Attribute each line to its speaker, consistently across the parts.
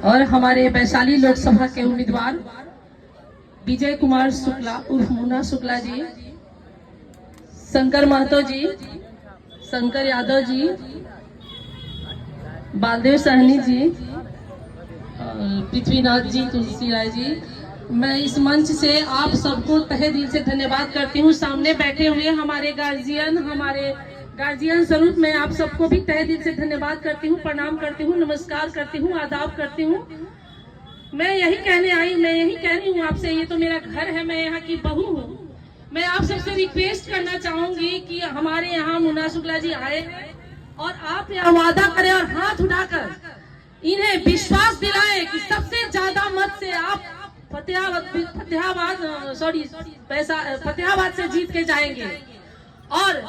Speaker 1: और हमारे वैशाली लोकसभा के उम्मीदवार विजय कुमार शुक्ला उर्फ मुन्ना शुक्ला जी, शंकर महतो जी, शंकर यादव जी, बालदेव सहनी जी, पृथ्वीनाथ जी, तुलसी राय जी, मैं इस मंच से आप सबको तहे दिल से धन्यवाद करती हूँ। सामने बैठे हुए हमारे गार्जियन स्वरूप मैं आप सबको भी तहे दिल से धन्यवाद करती हूँ, प्रणाम करती हूँ, नमस्कार करती हूँ, आदाब करती हूँ। मैं यही कह रही हूँ आपसे, ये तो मेरा घर है, मैं यहाँ की बहू हूँ। मैं आप सबसे रिक्वेस्ट करना चाहूंगी कि हमारे यहाँ मुन्ना शुक्ला जी आए और आप यहाँ वादा करें और हाथ उठाकर इन्हें विश्वास दिलाएं कि सबसे ज्यादा मत से आप फतेहाबाद से जीत के जाएंगे और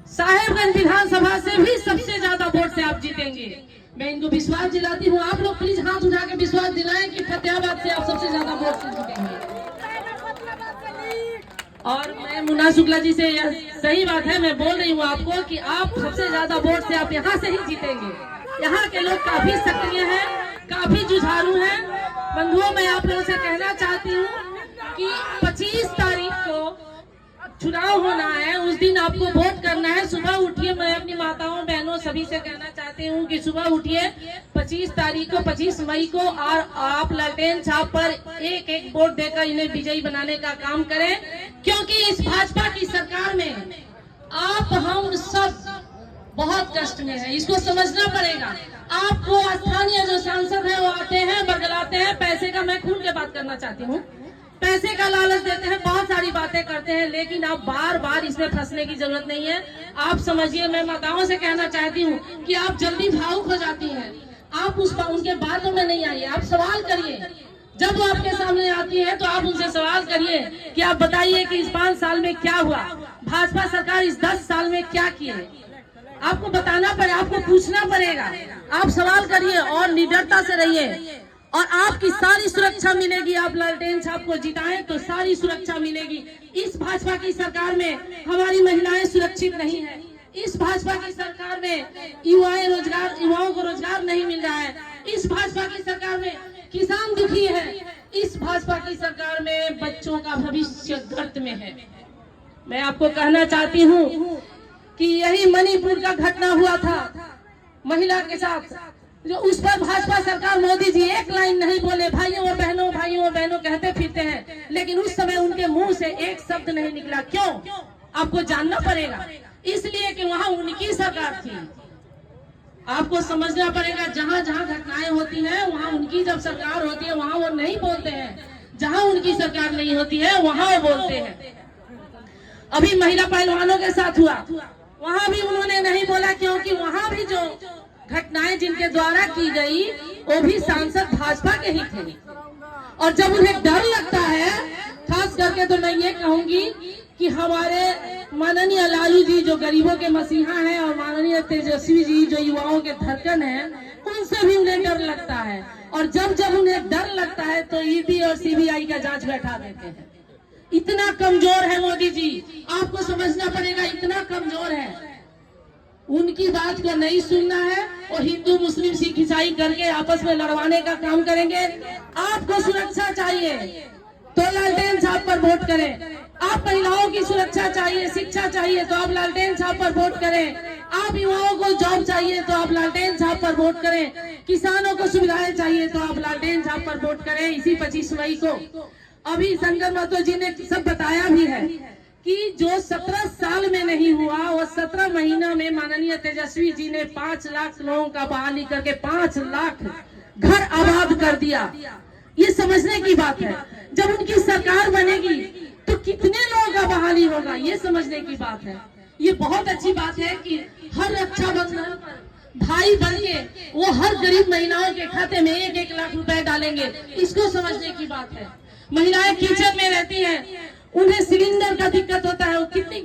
Speaker 1: साहेबगंज विधानसभा से भी सबसे ज्यादा वोट से आप जीतेंगे। मैं इनको विश्वास दिलाती हूँ। आप लोग प्लीज हाथ उठा के विश्वास दिलाएं कि फतेहाबाद से आप सबसे ज्यादा वोट से जीतेंगे। और मैं मुन्ना शुक्ला जी से, यह सही बात है, मैं बोल रही हूँ आपको कि आप सबसे ज्यादा वोट से आप यहाँ से ही जीतेंगे। यहाँ के लोग काफी सक्रिय हैं, काफी जुझारू हैं। बंधुओं, मैं आप लोगों से कहना चाहती हूँ कि 25 तारीख को चुनाव होना है, उस दिन आपको वोट करना है। सुबह उठिए, मैं अपनी माताओं बहनों सभी से कहना चाहती हूँ कि सुबह उठिए 25 तारीख को, 25 मई को, और आप लालटेन छाप पर एक एक वोट देकर इन्हें विजयी बनाने का काम करें, क्योंकि इस भाजपा की सरकार में आप हम सब बहुत कष्ट में है। इसको समझना पड़ेगा। आपको स्थानीय जो सांसद है वो आते हैं, बरगलाते हैं, पैसे का, मैं खुल के बात करना चाहती हूँ, पैसे का लालच देते हैं, बहुत सारी बातें करते हैं, लेकिन आप बार बार इसमें फंसने की जरूरत नहीं है। आप समझिए, मैं माताओं से कहना चाहती हूँ कि आप जल्दी भावुक हो जाती हैं। आप उनके बातों में नहीं आइए, आप सवाल करिए। जब वो आपके सामने आती है तो आप उनसे सवाल करिए कि आप बताइए कि इस 5 साल में क्या हुआ, भाजपा सरकार इस 10 साल में क्या किए। आपको बताना पड़ेगा, आपको पूछना पड़ेगा। आप सवाल करिए और निडरता से रहिए और आपकी सारी सुरक्षा मिलेगी। आप लालटेन छाप को जिताएं तो सारी सुरक्षा मिलेगी। इस भाजपा की सरकार में हमारी महिलाएं सुरक्षित नहीं है। इस भाजपा की सरकार में युवाओं को रोजगार नहीं मिल रहा है। इस भाजपा की सरकार में किसान दुखी है। इस भाजपा की सरकार में बच्चों का भविष्य गर्त में है। मैं आपको कहना चाहती हूँ कि यही मणिपुर का घटना हुआ था महिला के साथ, जो उस पर भाजपा सरकार, मोदी जी एक लाइन नहीं बोले, भाइयों और बहनों कहते फिरते हैं, लेकिन उस समय उनके मुंह से एक शब्द नहीं निकला। क्यों? आपको जानना पड़ेगा। इसलिए कि वहां उनकी सरकार थी। आपको समझना पड़ेगा, जहां जहां घटनाएं होती हैं वहां उनकी जब सरकार होती है वहां वो नहीं बोलते हैं, जहां उनकी सरकार नहीं होती है वहां वो बोलते हैं। अभी महिला पहलवानों के साथ हुआ, वहां भी उन्होंने नहीं बोला, क्योंकि वहां भी जो घटनाएं जिनके द्वारा की गई वो भी सांसद भाजपा के ही थे। और जब उन्हें डर लगता है, खास करके तो मैं ये कहूंगी कि हमारे माननीय लालू जी जो गरीबों के मसीहा हैं और माननीय तेजस्वी जी जो युवाओं के धड़कन हैं, उनसे भी उन्हें डर लगता है। और जब जब उन्हें डर लगता है तो ईडी और सीबीआई का जांच बैठा देते हैं। इतना कमजोर है मोदी जी, आपको समझना पड़ेगा, इतना कमजोर है। उनकी बात को नहीं सुनना है, और हिंदू मुस्लिम सिख ईसाई करके आपस में लड़वाने का काम करेंगे। आपको सुरक्षा चाहिए तो लालटेन छाप पर वोट करें। आप महिलाओं की सुरक्षा चाहिए, शिक्षा चाहिए तो आप लालटेन छाप पर वोट करें। आप युवाओं को जॉब चाहिए तो आप लालटेन छाप पर वोट करें। किसानों को सुविधाएं चाहिए तो आप लालटेन छाप पर वोट करें। इसी 25 मई को अभी शंकर महतो जी ने सब बताया भी है कि जो 17 साल में नहीं हुआ वो 17 महीना में माननीय तेजस्वी जी ने 5 लाख लोगों का बहाली करके 5 लाख घर आबाद कर दिया। ये समझने की बात है। जब उनकी सरकार बनेगी तो कितने लोगों का बहाली होगा, ये समझने की बात है। ये बहुत अच्छी बात है कि हर रक्षाबंधन पर भाई बनके वो हर गरीब महिलाओं के खाते में 1-1 लाख रुपए डालेंगे। इसको समझने की बात है। महिलाएं किचन में रहती हैं, उन्हें सिलेंडर का दिक्कत होता है। कितने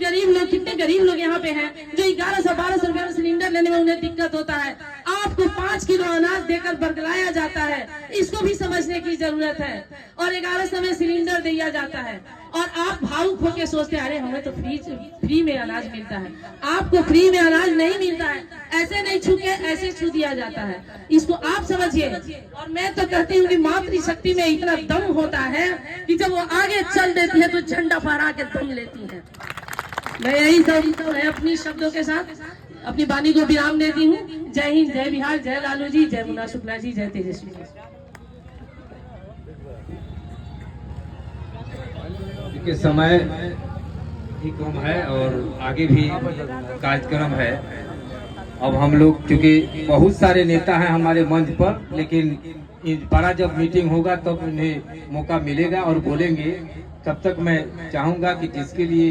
Speaker 1: गरीब लोग यहाँ पे हैं जो 1100-1200 रुपए में सिलेंडर लेने में उन्हें दिक्कत होता है। आपको 5 किलो अनाज देकर बरगलाया दिया जाता है, इसको भी समझने की जरूरत है। और 1100 में सिलेंडर दिया जाता है और आप भावुक होकर सोचते हैं अरे हमें तो फ्री में अनाज मिलता है। आपको फ्री में अनाज नहीं मिलता है, ऐसे नहीं छू के ऐसे छू दिया जाता है, इसको आप समझिए। और मैं तो कहती हूँ कि मातृशक्ति में इतना दम होता है कि जब वो आगे चल देती है तो झंडा फहरा के दम लेती है। मैं यही सब मैं अपनी शब्दों के साथ अपनी वाणी को विराम देती हूँ। जय हिंद, जय बिहार, जय लालू जी, जय मुन्ना शुक्ला जी, जय तेजस्वी जी।
Speaker 2: के समय भी कम है और आगे भी कार्यक्रम है। अब हम लोग क्योंकि बहुत सारे नेता हैं हमारे मंच पर, लेकिन बड़ा जब मीटिंग होगा तब उन्हें मौका मिलेगा और बोलेंगे। तब तक मैं चाहूंगा कि जिसके लिए